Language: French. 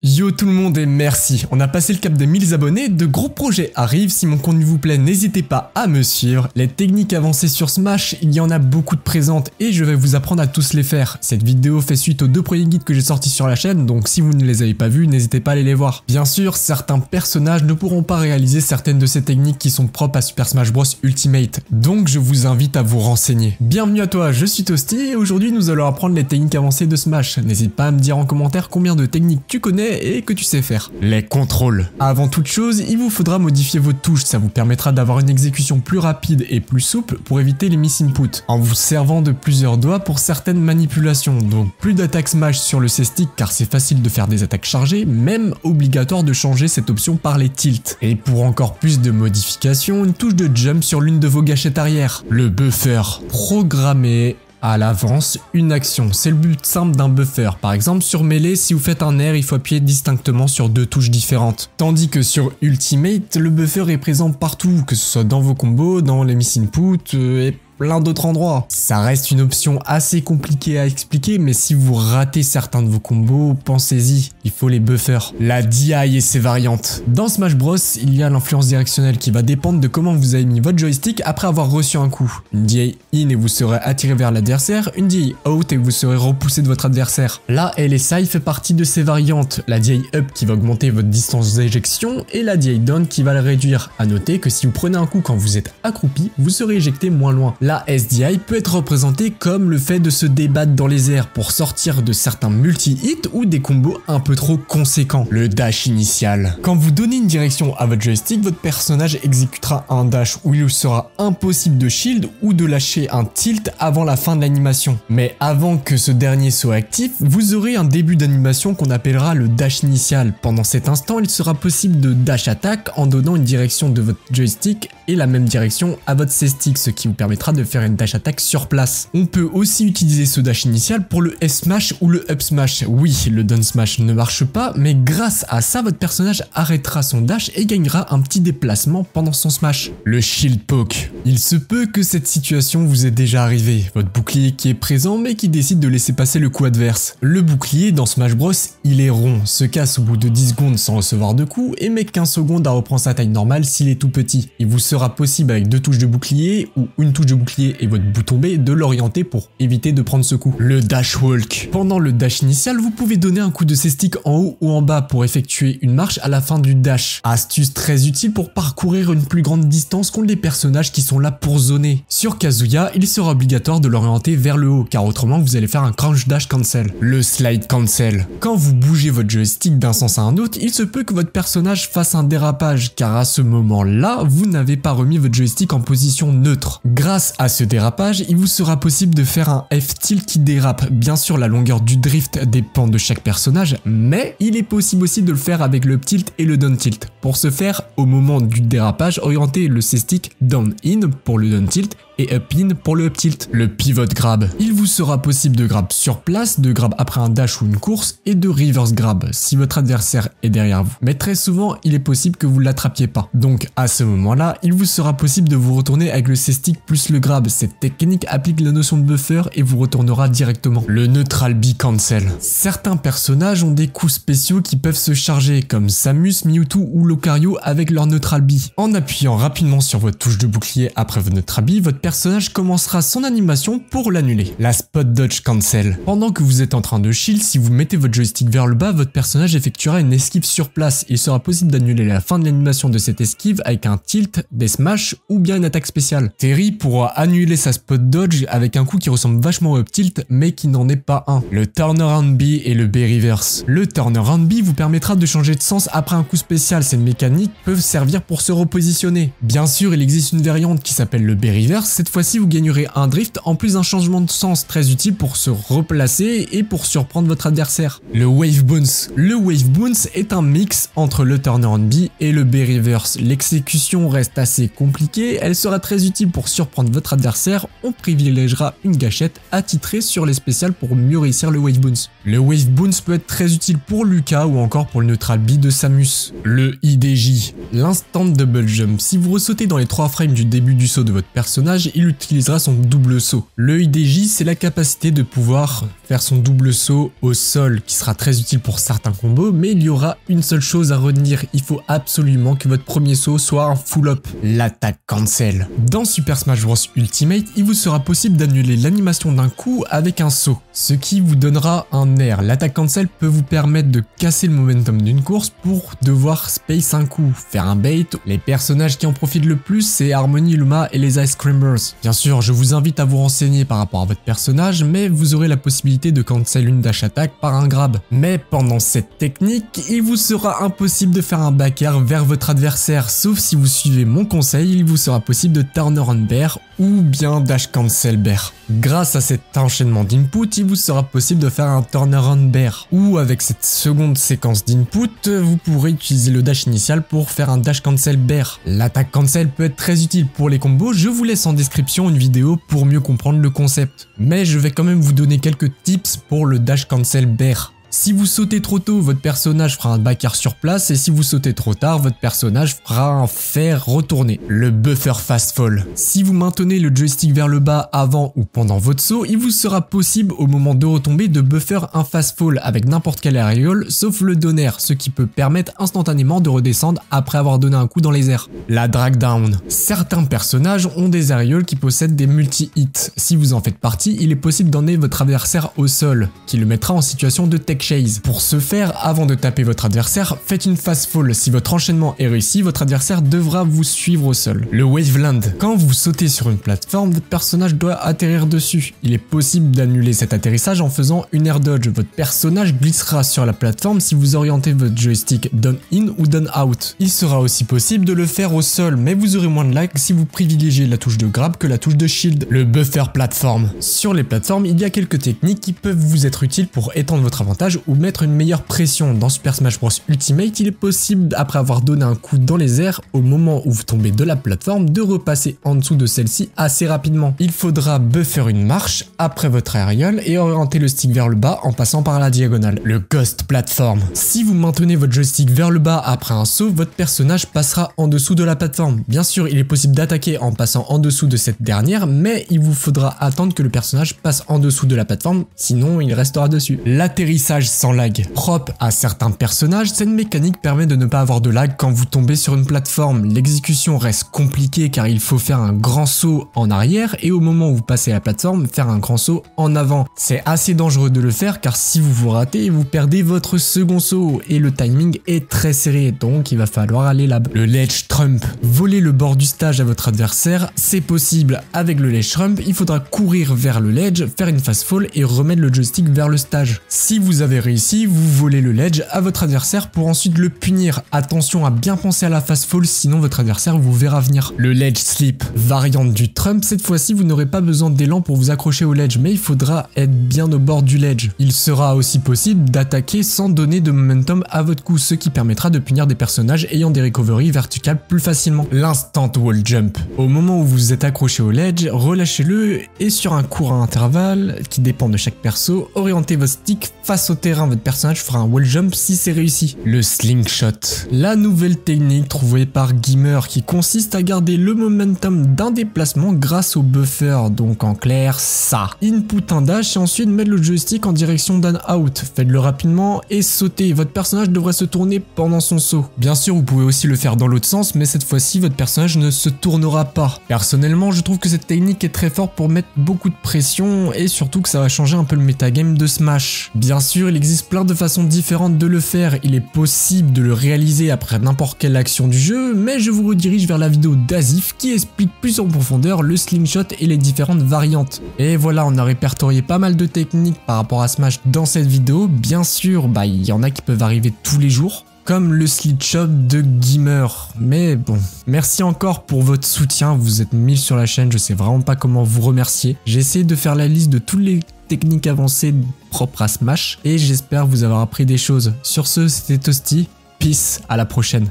Yo tout le monde et merci, on a passé le cap des 1000 abonnés, de gros projets arrivent, si mon contenu vous plaît n'hésitez pas à me suivre. Les techniques avancées sur Smash, il y en a beaucoup de présentes et je vais vous apprendre à tous les faire. Cette vidéo fait suite aux 2 premiers guides que j'ai sortis sur la chaîne, donc si vous ne les avez pas vus, n'hésitez pas à aller les voir. Bien sûr, certains personnages ne pourront pas réaliser certaines de ces techniques qui sont propres à Super Smash Bros Ultimate, donc je vous invite à vous renseigner. Bienvenue à toi, je suis Toasty et aujourd'hui nous allons apprendre les techniques avancées de Smash. N'hésite pas à me dire en commentaire combien de techniques tu connais et que tu sais faire. Les contrôles. Avant toute chose, il vous faudra modifier vos touches, ça vous permettra d'avoir une exécution plus rapide et plus souple pour éviter les miss input, en vous servant de plusieurs doigts pour certaines manipulations, donc plus d'attaque smash sur le C-stick car c'est facile de faire des attaques chargées, même obligatoire de changer cette option par les tilts. Et pour encore plus de modifications, une touche de jump sur l'une de vos gâchettes arrière. Le buffer. Programmez à l'avance une action, c'est le but simple d'un buffer. Par exemple sur mêlée, si vous faites un air, il faut appuyer distinctement sur 2 touches différentes. Tandis que sur Ultimate, le buffer est présent partout, que ce soit dans vos combos, dans les miss input et plein d'autres endroits. Ça reste une option assez compliquée à expliquer, mais si vous ratez certains de vos combos, pensez-y, il faut les buffers. La DI et ses variantes. Dans Smash Bros, il y a l'influence directionnelle qui va dépendre de comment vous avez mis votre joystick après avoir reçu un coup. Une DI in et vous serez attiré vers l'adversaire, une DI out et vous serez repoussé de votre adversaire. La LSI fait partie de ces variantes. La DI up qui va augmenter votre distance d'éjection et la DI down qui va le réduire. A noter que si vous prenez un coup quand vous êtes accroupi, vous serez éjecté moins loin. La SDI peut être représentée comme le fait de se débattre dans les airs pour sortir de certains multi-hits ou des combos un peu trop conséquents. Le dash initial. Quand vous donnez une direction à votre joystick, votre personnage exécutera un dash où il sera impossible de shield ou de lâcher un tilt avant la fin de l'animation. Mais avant que ce dernier soit actif, vous aurez un début d'animation qu'on appellera le dash initial. Pendant cet instant, il sera possible de dash attack en donnant une direction de votre joystick et la même direction à votre C-stick, ce qui vous permettra de faire une dash attack sur place. On peut aussi utiliser ce dash initial pour le F-smash ou le up-smash. Oui, le down-smash ne marche pas, mais grâce à ça, votre personnage arrêtera son dash et gagnera un petit déplacement pendant son smash. Le shield poke. Il se peut que cette situation vous est déjà arrivée. Votre bouclier qui est présent mais qui décide de laisser passer le coup adverse. Le bouclier dans Smash Bros, il est rond, se casse au bout de 10 secondes sans recevoir de coup et met 15 secondes à reprendre sa taille normale s'il est tout petit. Il vous sera possible avec 2 touches de bouclier ou une touche de bouclier et votre bouton B de l'orienter pour éviter de prendre ce coup. Le dash walk. Pendant le dash initial, vous pouvez donner un coup de C-stick en haut ou en bas pour effectuer une marche à la fin du dash. Astuce très utile pour parcourir une plus grande distance contre les personnages qui sont là pour zoner. Sur Kazuya, il sera obligatoire de l'orienter vers le haut car autrement vous allez faire un crouch dash cancel. Le slide cancel. Quand vous bougez votre joystick d'un sens à un autre, il se peut que votre personnage fasse un dérapage car à ce moment-là, vous n'avez pas remis votre joystick en position neutre. Grâce à ce dérapage, il vous sera possible de faire un F-tilt qui dérape. Bien sûr, la longueur du drift dépend de chaque personnage, mais il est possible aussi de le faire avec le up-tilt et le down-tilt. Pour ce faire, au moment du dérapage, orientez le C-stick down-in pour le down-tilt et up-in pour le up-tilt. Le pivot grab. Il vous sera possible de grab sur place, de grab après un dash ou une course et de reverse grab si votre adversaire est derrière vous. Mais très souvent, il est possible que vous ne l'attrapiez pas. Donc à ce moment-là, il vous sera possible de vous retourner avec le C-stick plus le grab. Cette technique applique la notion de buffer et vous retournera directement. Le neutral B cancel. Certains personnages ont des coups spéciaux qui peuvent se charger comme Samus, Mewtwo ou Lucario avec leur neutral B. En appuyant rapidement sur votre touche de bouclier après votre neutral B, votre personnage commencera son animation pour l'annuler. La spot dodge cancel. Pendant que vous êtes en train de shield, si vous mettez votre joystick vers le bas, votre personnage effectuera une esquive sur place. Il sera possible d'annuler la fin de l'animation de cette esquive avec un tilt, des smash ou bien une attaque spéciale. Terry pourra annuler sa spot dodge avec un coup qui ressemble vachement au up tilt mais qui n'en est pas un. Le turnaround B et le B reverse. Le turnaround B vous permettra de changer de sens après un coup spécial. Ces mécaniques peuvent servir pour se repositionner. Bien sûr, il existe une variante qui s'appelle le B reverse. Cette fois-ci, vous gagnerez un drift en plus d'un changement de sens très utile pour se replacer et pour surprendre votre adversaire. Le wave bounce. Le wave bounce est un mix entre le turnaround B et le B reverse. L'exécution reste assez compliquée, elle sera très utile pour surprendre votre adversaire. On privilégiera une gâchette attitrée sur les spéciales pour mieux réussir le wave bounce. Le wave bounce peut être très utile pour Lucas ou encore pour le neutral B de Samus. Le IDJ. L'instant double jump. Si vous ressautez dans les 3 frames du début du saut de votre personnage, il utilisera son double saut. Le IDJ, c'est la capacité de pouvoir faire son double saut au sol qui sera très utile pour certains combos, mais il y aura une seule chose à retenir, il faut absolument que votre premier saut soit un full up, l'attaque cancel. Dans Super Smash Bros Ultimate, il vous sera possible d'annuler l'animation d'un coup avec un saut, ce qui vous donnera un air. L'attaque cancel peut vous permettre de casser le momentum d'une course pour devoir space un coup, faire un bait. Les personnages qui en profitent le plus, c'est Harmony, Luma et les Ice Climbers. Bien sûr, je vous invite à vous renseigner par rapport à votre personnage, mais vous aurez la possibilité de cancel une dash attack par un grab. Mais pendant cette technique, il vous sera impossible de faire un back air vers votre adversaire, sauf si vous suivez mon conseil, il vous sera possible de turn around bear ou bien dash cancel bear. Grâce à cet enchaînement d'input, il vous sera possible de faire un turn around bear. Ou avec cette seconde séquence d'input, vous pourrez utiliser le dash initial pour faire un dash cancel bear. L'attaque cancel peut être très utile pour les combos, je vous laisse en description une vidéo pour mieux comprendre le concept. Mais je vais quand même vous donner quelques tips pour le dash cancel bear. Si vous sautez trop tôt, votre personnage fera un back air sur place, et si vous sautez trop tard, votre personnage fera un fer retourné. Le buffer fast fall. Si vous maintenez le joystick vers le bas avant ou pendant votre saut, il vous sera possible au moment de retomber de buffer un fast fall avec n'importe quelle aériole sauf le donner, ce qui peut permettre instantanément de redescendre après avoir donné un coup dans les airs. La drag down. Certains personnages ont des aérioles qui possèdent des multi-hits. Si vous en faites partie, il est possible d'emmener votre adversaire au sol, qui le mettra en situation de tech chase. Pour ce faire, avant de taper votre adversaire, faites une fast fall. Si votre enchaînement est réussi, votre adversaire devra vous suivre au sol. Le waveland. Quand vous sautez sur une plateforme, votre personnage doit atterrir dessus. Il est possible d'annuler cet atterrissage en faisant une air dodge. Votre personnage glissera sur la plateforme si vous orientez votre joystick down in ou down out. Il sera aussi possible de le faire au sol, mais vous aurez moins de lag si vous privilégiez la touche de grab que la touche de shield. Le buffer platform. Sur les plateformes, il y a quelques techniques qui peuvent vous être utiles pour étendre votre avantage ou mettre une meilleure pression. Dans Super Smash Bros Ultimate, il est possible, après avoir donné un coup dans les airs, au moment où vous tombez de la plateforme, de repasser en dessous de celle-ci assez rapidement. Il faudra buffer une marche après votre aériole et orienter le stick vers le bas en passant par la diagonale. Le Ghost Platform. Si vous maintenez votre joystick vers le bas après un saut, votre personnage passera en dessous de la plateforme. Bien sûr, il est possible d'attaquer en passant en dessous de cette dernière, mais il vous faudra attendre que le personnage passe en dessous de la plateforme, sinon il restera dessus. L'atterrissage sans lag. Propre à certains personnages, cette mécanique permet de ne pas avoir de lag quand vous tombez sur une plateforme. L'exécution reste compliquée car il faut faire un grand saut en arrière et au moment où vous passez la plateforme, faire un grand saut en avant. C'est assez dangereux de le faire car si vous vous ratez, vous perdez votre second saut et le timing est très serré, donc il va falloir aller là-bas. Le ledge trump. Voler le bord du stage à votre adversaire, c'est possible. Avec le ledge trump, il faudra courir vers le ledge, faire une fast fall et remettre le joystick vers le stage. Si vous avez réussi, vous volez le ledge à votre adversaire pour ensuite le punir. Attention à bien penser à la fast fall, sinon votre adversaire vous verra venir. Le ledge slip. Variante du trump, cette fois-ci vous n'aurez pas besoin d'élan pour vous accrocher au ledge, mais il faudra être bien au bord du ledge. Il sera aussi possible d'attaquer sans donner de momentum à votre coup, ce qui permettra de punir des personnages ayant des recoveries verticales plus facilement. L'instant wall jump. Au moment où vous êtes accroché au ledge, relâchez-le et sur un court intervalle qui dépend de chaque perso, orientez votre stick face au terrain. Votre personnage fera un wall jump si c'est réussi. Le slingshot. La nouvelle technique trouvée par Gimmer qui consiste à garder le momentum d'un déplacement grâce au buffer, donc en clair ça. Input un dash et ensuite mettre le joystick en direction d'un out. Faites-le rapidement et sautez. Votre personnage devrait se tourner pendant son saut. Bien sûr, vous pouvez aussi le faire dans l'autre sens, mais cette fois-ci, votre personnage ne se tournera pas. Personnellement, je trouve que cette technique est très forte pour mettre beaucoup de pression et surtout que ça va changer un peu le metagame de Smash. Bien sûr, il existe plein de façons différentes de le faire. Il est possible de le réaliser après n'importe quelle action du jeu, mais je vous redirige vers la vidéo d'Azif qui explique plus en profondeur le slingshot et les différentes variantes. Et voilà, on a répertorié pas mal de techniques par rapport à Smash dans cette vidéo. Bien sûr, il y en a qui peuvent arriver tous les jours, comme le slingshot de Gimmer. Mais bon, merci encore pour votre soutien, vous êtes 1000 sur la chaîne, je sais vraiment pas comment vous remercier. J'ai essayé de faire la liste de toutes les techniques avancées propres à Smash et j'espère vous avoir appris des choses. Sur ce, c'était Toasty, peace, à la prochaine.